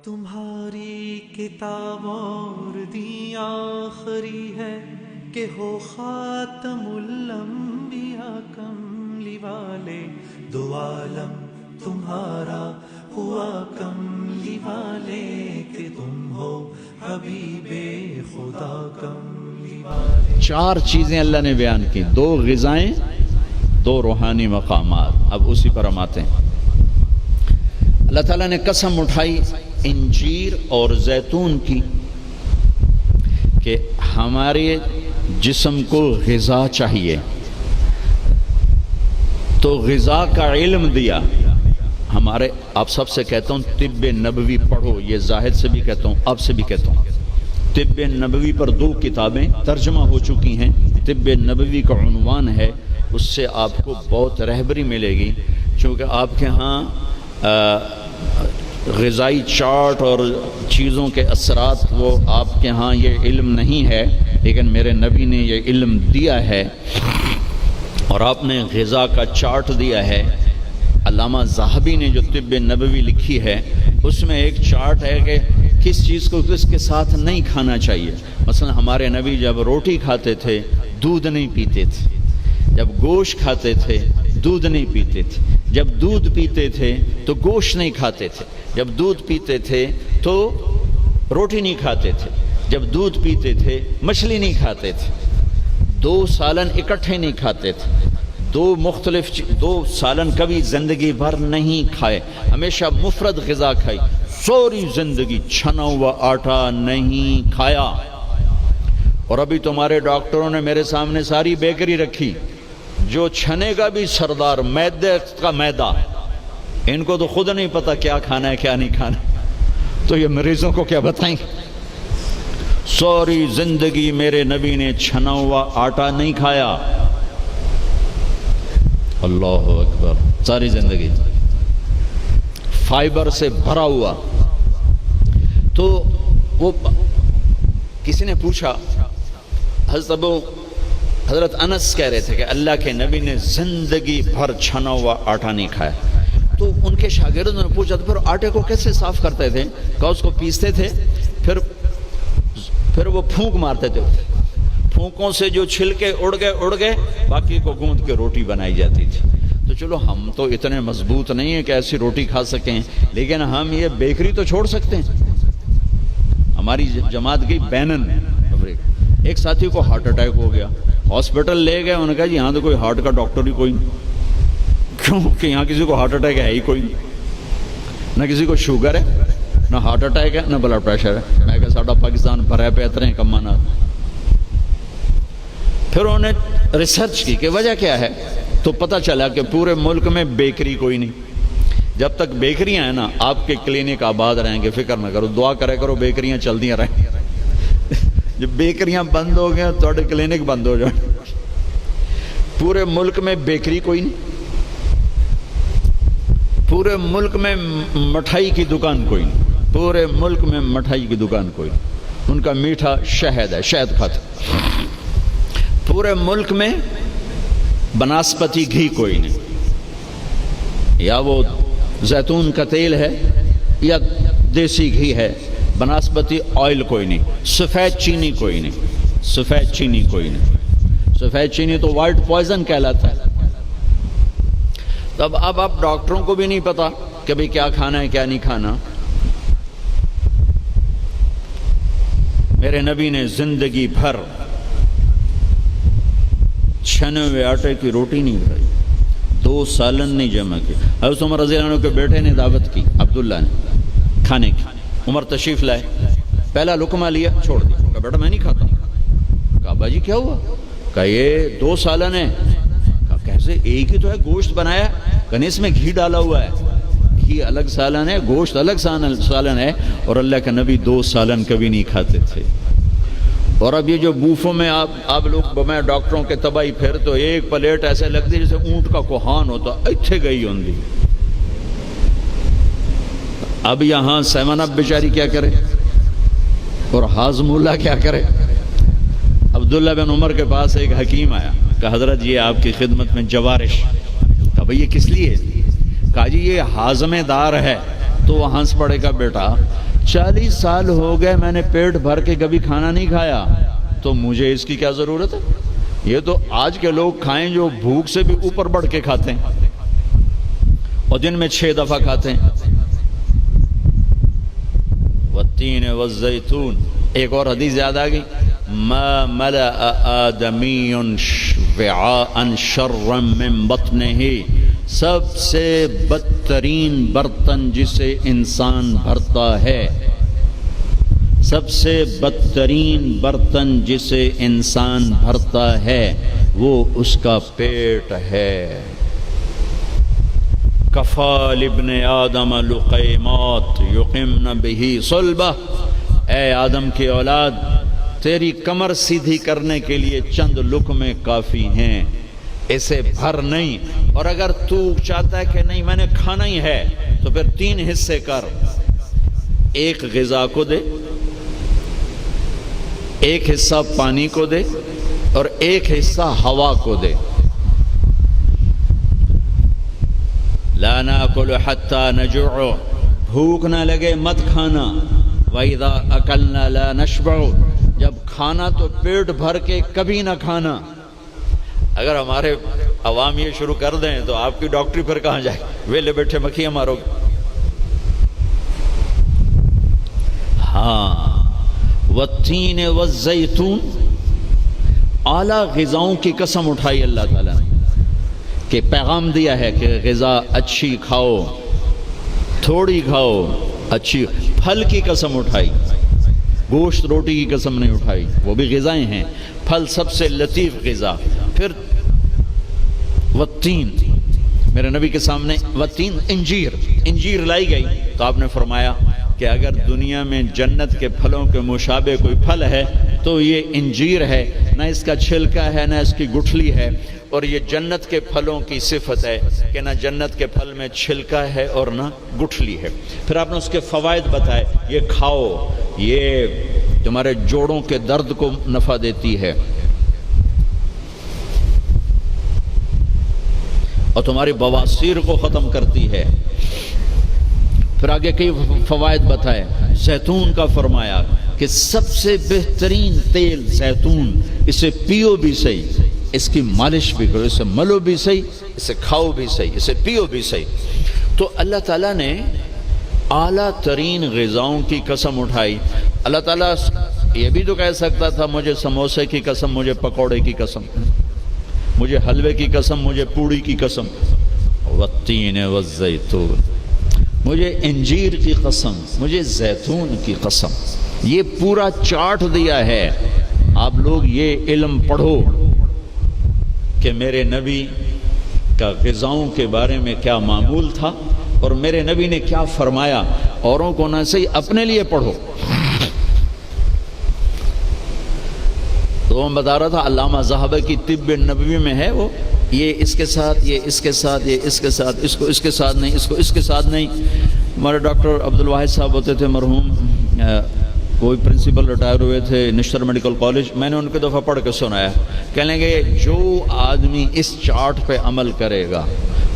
تمہاری کتاب اور دی آخری ہے کہ ہو خاتم الانبیاء کملی والے، دو عالم تمہارا ہوا کملی والے کہ تم ہو حبیب خدا کملی والے۔ چار چیزیں اللہ نے بیان کی، دو غذائیں، دو روحانی مقامات۔ اب اسی پر ہم آتے ہیں۔ اللہ تعالیٰ نے قسم اٹھائی انجیر اور زیتون کی کہ ہمارے جسم کو غذا چاہیے، تو غذا کا علم دیا۔ ہمارے آپ سب سے کہتا ہوں طب نبوی پڑھو، یہ زاہد سے بھی کہتا ہوں، آپ سے بھی کہتا ہوں۔ طب نبوی پر 2 کتابیں ترجمہ ہو چکی ہیں۔ طب نبوی کا عنوان ہے، اس سے آپ کو بہت رہبری ملے گی، چونکہ آپ کے ہاں غذائی چارٹ اور چیزوں کے اثرات وہ آپ کے ہاں یہ علم نہیں ہے، لیکن میرے نبی نے یہ علم دیا ہے اور آپ نے غذا کا چارٹ دیا ہے۔ علامہ ذہبی نے جو طب نبوی لکھی ہے اس میں ایک چارٹ ہے کہ کس چیز کو کس کے ساتھ نہیں کھانا چاہیے۔ مثلا ہمارے نبی جب روٹی کھاتے تھے دودھ نہیں پیتے تھے، جب گوشت کھاتے تھے دودھ نہیں پیتے تھے، جب دودھ پیتے تھے تو گوشت نہیں کھاتے تھے، جب دودھ پیتے تھے تو روٹی نہیں کھاتے تھے، جب دودھ پیتے تھے مچھلی نہیں کھاتے تھے، 2 سالن اکٹھے نہیں کھاتے تھے، 2 سالن کبھی زندگی بھر نہیں کھائے، ہمیشہ مفرد غذا کھائی، سوری زندگی چھنا ہوا آٹا نہیں کھایا۔ اور ابھی تمہارے ڈاکٹروں نے میرے سامنے ساری بیکری رکھی، جو چھنے کا بھی سردار، میدے کا میدا، ان کو تو خود نہیں پتا کیا کھانا ہے کیا نہیں کھانا، تو یہ مریضوں کو کیا بتائیں؟ سوری زندگی میرے نبی نے چھنا ہوا آٹا نہیں کھایا۔ اللہ اکبر، ساری زندگی فائبر سے بھرا ہوا۔ تو وہ کسی نے پوچھا، حضرت انس کہہ رہے تھے کہ اللہ کے نبی نے زندگی بھر چھنا ہوا آٹا نہیں کھایا۔ تو ان کے شاگردوں نے پوچھا تو پھر آٹے کو کیسے صاف کرتے تھے؟ کہا اس کو پیستے تھے، پھر وہ پھونک مارتے تھے، پھونکوں سے جو چھلکے اڑ گئے باقی کو گوندھ کے روٹی بنائی جاتی تھی۔ تو چلو ہم تو اتنے مضبوط نہیں ہیں کہ ایسی روٹی کھا سکیں، لیکن ہم یہ بیکری تو چھوڑ سکتے ہیں۔ ہماری جماعت گئی بینن، ایک ساتھی کو ہارٹ اٹیک ہو گیا، ہاسپٹل لے گئے، انہوں نے کہا جی یہاں تو کوئی ہارٹ کا ڈاکٹر ہی کوئی نہیں، کیوں کہ یہاں کسی کو ہارٹ اٹیک ہے ہی کوئی نہیں، نہ کسی کو شوگر ہے، نہ ہارٹ اٹیک ہے، نہ بلڈ پریشر ہے۔ میں کہا ساڈا پاکستان بھرا پہ اتنے کمانا۔ پھر انہوں نے ریسرچ کی کہ وجہ کیا ہے، تو پتہ چلا کہ پورے ملک میں بیکری کوئی نہیں۔ جب تک بیکریاں ہیں نا آپ کے کلینک آباد رہیں گے، فکر نہ کرو، دعا کرے کرو بیکریاں چلدیاں رہیں۔ جب بیکریاں بند ہو گئے تو کلینک بند ہو جائیں۔ پورے ملک میں بیکری کوئی نہیں، پورے ملک میں مٹھائی کی دکان کوئی نہیں، پورے ملک میں مٹھائی کی دکان کوئی نہیں، ان کا میٹھا شہد ہے، شہد کھاتے۔ پورے ملک میں بناسپتی گھی کوئی نہیں، یا وہ زیتون کا تیل ہے یا دیسی گھی ہے، بناسپتی آئل کوئی نہیں، سفید چینی کوئی نہیں، سفید چینی کوئی نہیں، سفید چینی تو وائٹ پوائزن کہلاتا ہے۔ تب اب ڈاکٹروں کو بھی نہیں پتا کہ بھئی کیا کھانا ہے کیا نہیں کھانا۔ میرے نبی نے زندگی بھر چھنے ہوئے آٹے کی روٹی نہیں کھائی، 2 سالن نہیں جمع کی۔ حضرت عمر رضی اللہ عنہ کے بیٹے نے دعوت کی، عبداللہ نے، کھانے کی۔ عمر تشریف لائے، پہلا لقمہ لیا، چھوڑ دیا، کہا بیٹا میں نہیں کھاتا ہوں۔ کہا باجی کیا ہوا؟ کہا یہ 2 سالن ہے۔ کہا کیسے؟ ایک ہی تو ہے، گوشت بنایا، کہا اس میں گھی ڈالا ہوا ہے، گھی الگ سالن ہے، گوشت الگ سالن ہے، اور اللہ کے نبی 2 سالن کبھی نہیں کھاتے تھے۔ اور اب یہ جو بوفوں میں آپ لوگ میں ڈاکٹروں کے تباہی پھر تو ایک پلیٹ ایسے لگتی جیسے اونٹ کا کوہان ہوتا، اتھے گئی ہوندی۔ اب یہاں 7 اپ بیچاری کیا کرے اور ہاضم اللہ کیا کرے؟ عبداللہ بن عمر کے پاس ایک حکیم آیا، کہا حضرت یہ آپ کی خدمت میں جوارش۔ کہا بھئی یہ کس لیے؟ کہا جی یہ ہاضمے دار ہے۔ تو وہ ہنس پڑے گا بیٹا 40 سال ہو گئے میں نے پیٹ بھر کے کبھی کھانا نہیں کھایا، تو مجھے اس کی کیا ضرورت ہے؟ یہ تو آج کے لوگ کھائیں جو بھوک سے بھی اوپر بڑھ کے کھاتے ہیں اور دن میں 6 دفعہ کھاتے ہیں۔ والتین والزیتون، ایک اور حدیث یاد آ گئی، ما ملأ آدمی وعاء شرا من بطنہ، سب سے بدترین برتن جسے انسان بھرتا ہے، سب سے بدترین برتن جسے انسان بھرتا ہے وہ اس کا پیٹ ہے۔ کفا لابن آدم لقیمات یقمن بہ صلبہ، اے آدم کی اولاد، تیری کمر سیدھی کرنے کے لیے چند لقمے کافی ہیں، اسے بھر نہیں۔ اور اگر تو چاہتا ہے کہ نہیں میں نے کھانا ہی ہے تو پھر 3 حصے کر، ایک غذا کو دے، ایک حصہ پانی کو دے اور ایک حصہ ہوا کو دے۔ لا ناکل حتی نجوع، بھوک نہ لگے مت کھانا۔ وَإِذَا أَكَلْنَا لَا نَشْبَعُ، جب کھانا تو پیٹ بھر کے کبھی نہ کھانا۔ اگر ہمارے عوام یہ شروع کر دیں تو آپ کی ڈاکٹری پھر کہاں جائے، ویلے بیٹھے مکھیاں مارو گے۔ ہاں، والتین والزیتون، اعلیٰ غذاؤں کی قسم اٹھائی اللہ تعالیٰ نے کہ پیغام دیا ہے کہ غذا اچھی کھاؤ، تھوڑی کھاؤ، اچھی۔ پھل کی قسم اٹھائی، گوشت روٹی کی قسم نہیں اٹھائی، وہ بھی غذائیں ہیں، پھل سب سے لطیف غذا۔ پھر والتین، میرے نبی کے سامنے والتین، انجیر لائی گئی تو آپ نے فرمایا کہ اگر دنیا میں جنت کے پھلوں کے مشابہ کوئی پھل ہے تو یہ انجیر ہے، نہ اس کا چھلکا ہے نہ اس کی گٹھلی ہے، اور یہ جنت کے پھلوں کی صفت ہے کہ نہ جنت کے پھل میں چھلکا ہے اور نہ گٹھلی ہے۔ پھر آپ نے اس کے فوائد بتائے، یہ کھاؤ، یہ تمہارے جوڑوں کے درد کو نفع دیتی ہے اور تمہاری بواسیر کو ختم کرتی ہے۔ پھر آگے کئی فوائد بتائے۔ زیتون کا فرمایا کہ سب سے بہترین تیل زیتون، اسے پیو بھی صحیح، اس کی مالش بھی کرو، اسے ملو بھی صحیح، اسے کھاؤ بھی صحیح، اسے پیو بھی صحیح۔ تو اللہ تعالیٰ نے اعلیٰ ترین غذاؤں کی قسم اٹھائی۔ اللہ تعالیٰ یہ بھی تو کہہ سکتا تھا مجھے سموسے کی قسم، مجھے پکوڑے کی قسم، مجھے حلوے کی قسم، مجھے پوڑی کی قسم، والتین والزیتون، مجھے انجیر کی قسم، مجھے زیتون کی قسم۔ یہ پورا چارٹ دیا ہے۔ آپ لوگ یہ علم پڑھو کہ میرے نبی کا غذاؤں کے بارے میں کیا معمول تھا اور میرے نبی نے کیا فرمایا۔ اوروں کو نہ صحیح، اپنے لیے پڑھو۔ تو ہم بتا رہا تھا علامہ ذہبی کی طب نبوی میں ہے وہ، یہ اس کے ساتھ، یہ اس کے ساتھ، یہ اس کے ساتھ، اس کو اس کے ساتھ نہیں، اس کو اس کے ساتھ نہیں۔ ہمارے ڈاکٹر عبدالواحد صاحب ہوتے تھے مرحوم، وہی پرنسپل ریٹائر ہوئے تھے نشتر میڈیکل کالج، میں نے ان کے دفعہ پڑھ کے سنایا، کہنے گے جو آدمی اس چارٹ پہ عمل کرے گا،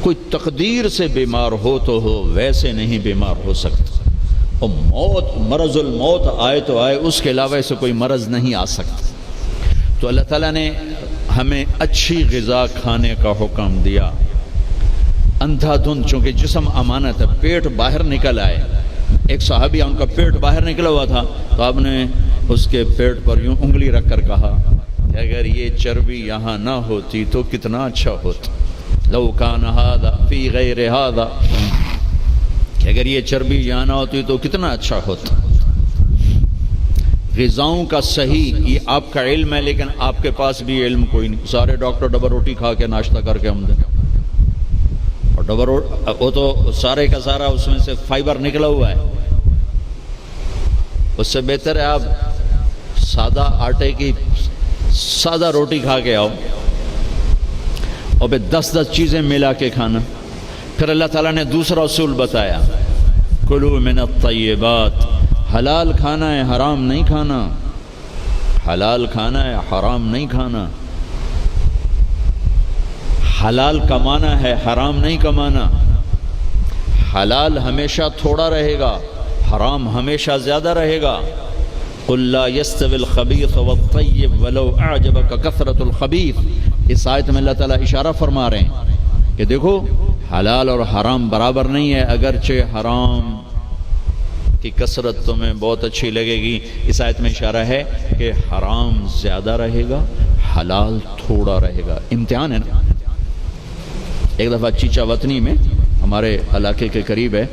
کوئی تقدیر سے بیمار ہو تو ہو، ویسے نہیں بیمار ہو سکتا، اور موت، مرض الموت آئے تو آئے، اس کے علاوہ اسے کوئی مرض نہیں آ سکتا۔ تو اللہ تعالیٰ نے ہمیں اچھی غذا کھانے کا حکم دیا۔ اندھا دھند، چونکہ جسم امانت ہے، پیٹ باہر نکل آئے۔ ایک صحابی، ان کا پیٹ باہر نکلا ہوا تھا، تو آپ نے اس کے پیٹ پر یوں انگلی رکھ کر کہا کہ اگر یہ چربی یہاں نہ ہوتی تو کتنا اچھا ہوتا، لو کان ھذا فی غیر ھذا، کہ اگر یہ چربی یہاں نہ ہوتی تو کتنا اچھا ہوتا۔ غذاؤں کا صحیح یہ آپ کا علم ہے، لیکن آپ کے پاس بھی علم کوئی نہیں۔ سارے ڈاکٹر ڈبل روٹی کھا کے ناشتہ کر کے ہم دیں، اور ڈبل وہ تو سارے کا سارا اس میں سے فائبر نکلا ہوا ہے۔ اس سے بہتر ہے آپ سادہ آٹے کی سادہ روٹی کھا کے آؤ، اور پھر 10 چیزیں ملا کے کھانا۔ پھر اللہ تعالیٰ نے دوسرا اصول بتایا، کلوا من الطیبات، حلال کھانا ہے، حرام نہیں کھانا، حلال کھانا ہے، حرام نہیں کھانا، حلال کمانا ہے، حرام نہیں کمانا، حلال ہمیشہ تھوڑا رہے گا، حرام ہمیشہ زیادہ رہے گا. قل لا يستوي الخبيث والطيب ولو اعجبك كثرة الخبيث. اس آیت میں اللہ تعالیٰ اشارہ فرما رہے ہیں کہ دیکھو حلال اور حرام برابر نہیں ہے، اگرچہ حرام کی کثرت تمہیں بہت اچھی لگے گی. اس آیت میں اشارہ ہے کہ حرام زیادہ رہے گا، حلال تھوڑا رہے گا. امتحان ہے نا. ایک دفعہ چیچا وطنی میں ہمارے علاقے کے قریب ہے،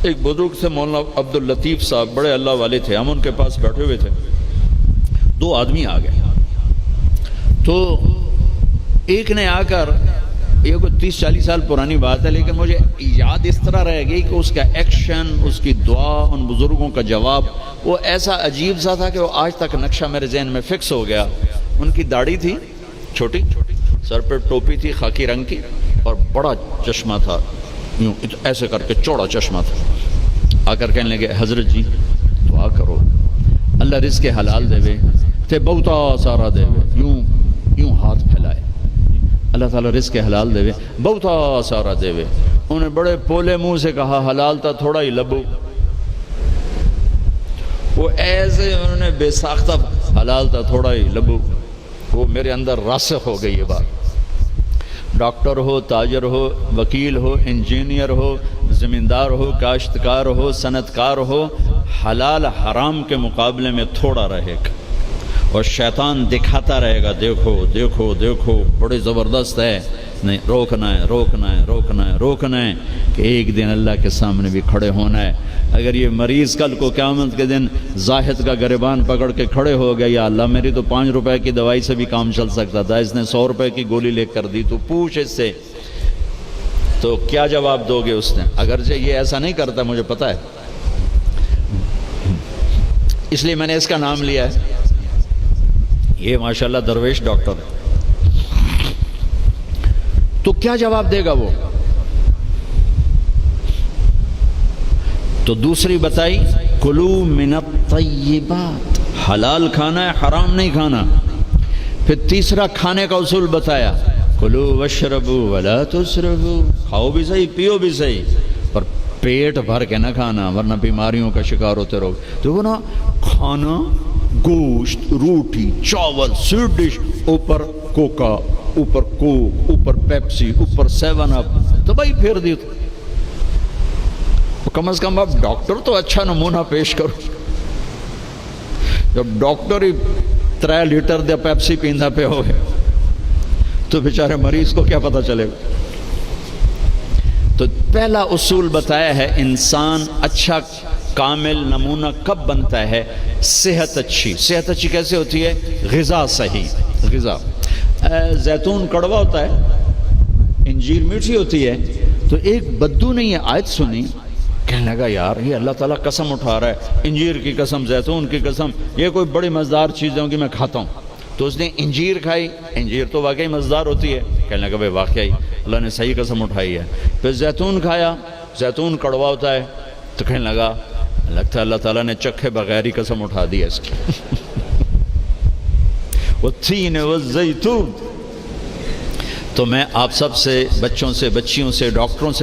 ایک بزرگ سے مولانا عبداللطیف صاحب، بڑے اللہ والے تھے. ہم ان کے پاس بیٹھے ہوئے تھے، دو آدمی آ گئے. تو ایک نے آ کر، یہ کوئی 30-40 سال پرانی بات ہے لیکن مجھے یاد اس طرح رہ گئی کہ اس کا ایکشن، اس کی دعا، ان بزرگوں کا جواب وہ ایسا عجیب سا تھا کہ وہ آج تک نقشہ میرے ذہن میں فکس ہو گیا. ان کی داڑھی تھی چھوٹی، سر پہ ٹوپی تھی خاکی رنگ کی، اور بڑا چشمہ تھا، یوں ایسے کر کے چوڑا چشمہ تھا. آ کر کہنے لگے حضرت جی دعا کرو اللہ رزق حلال دے وے تے بہتا سارا دے وے. یوں ہاتھ پھیلائے، اللہ تعالیٰ رزق حلال دے وے بہتا سارا دے وے. انہوں نے بڑے پولے منہ سے کہا حلال تا تھوڑا ہی لبو. وہ ایسے انہوں نے بے ساختہ حلال تا تھوڑا ہی لبو. وہ میرے اندر راسخ ہو گئی یہ بات. ڈاکٹر ہو، تاجر ہو، وکیل ہو، انجینئر ہو، زمیندار ہو، کاشتکار ہو، صنعت کار ہو، حلال حرام کے مقابلے میں تھوڑا رہے گا. اور شیطان دکھاتا رہے گا دیکھو دیکھو دیکھو بڑے زبردست ہے. نہیں، روکنا ہے روکنا ہے روکنا ہے روکنا ہے کہ ایک دن اللہ کے سامنے بھی کھڑے ہونا ہے. اگر یہ مریض کل کو قیامت کے دن زاہد کا گریبان پکڑ کے کھڑے ہو گیا، یا اللہ میری تو 5 روپے کی دوائی سے بھی کام چل سکتا تھا، اس نے 100 روپے کی گولی لے کر دی، تو پوچھ اس سے، تو کیا جواب دو گے اس نے؟ اگرچہ یہ ایسا نہیں کرتا مجھے پتہ ہے، اس لیے میں نے اس کا نام لیا ہے. یہ ماشاءاللہ درویش ڈاکٹر ہے. تو کیا جواب دے گا وہ؟ تو دوسری بتائی کلو من الطیبات، حلال کھانا ہے حرام نہیں کھانا. پھر تیسرا کھانے کا اصول بتایا، کلو واشربوا ولا تسرفوا، کھاؤ بھی صحیح پیو بھی صحیح پر پیٹ بھر کے نہ کھانا ورنہ بیماریوں کا شکار ہوتے رہو. تو نا کھانا گوشت، روٹی، چاول، سویٹ ڈش، اوپر کوکا، اوپر کوک، اوپر پیپسی، اوپر 7 اپ، تو بھائی پھیر دی. کم از کم اب ڈاکٹر تو اچھا نمونہ پیش کرو. جب ڈاکٹر ہی 3 لیٹر دے پیپسی پیندا پہ ہوئے تو بیچارے مریض کو کیا پتہ چلے گا. تو پہلا اصول بتایا ہے انسان اچھا کامل نمونہ کب بنتا ہے؟ صحت اچھی. صحت اچھی کیسے ہوتی ہے؟ غذا صحیح. غذا زیتون کڑوا ہوتا ہے، انجیر میٹھی ہوتی ہے. تو ایک بدو نے یہ آیت سنی، کہنے لگا یار یہ اللہ تعالیٰ قسم اٹھا رہا ہے، انجیر کی قسم، زیتون کی قسم، یہ کوئی بڑی مزدار چیزیں ہوں گی میں کھاتا ہوں. تو اس نے انجیر کھائی، انجیر تو واقعی مزدار ہوتی ہے. کہنے لگا بھائی واقعی اللہ نے صحیح قسم اٹھائی ہے. پھر زیتون کھایا، زیتون کڑوا ہوتا ہے. تو کہنے لگا لگتا ہے اللہ تعالیٰ نے چکھے بغیر ہی قسم اٹھا دی ہے اس کی. والتین والزیتون. تو میں آپ سب سے، بچوں سے، بچیوں سے، ڈاکٹروں سے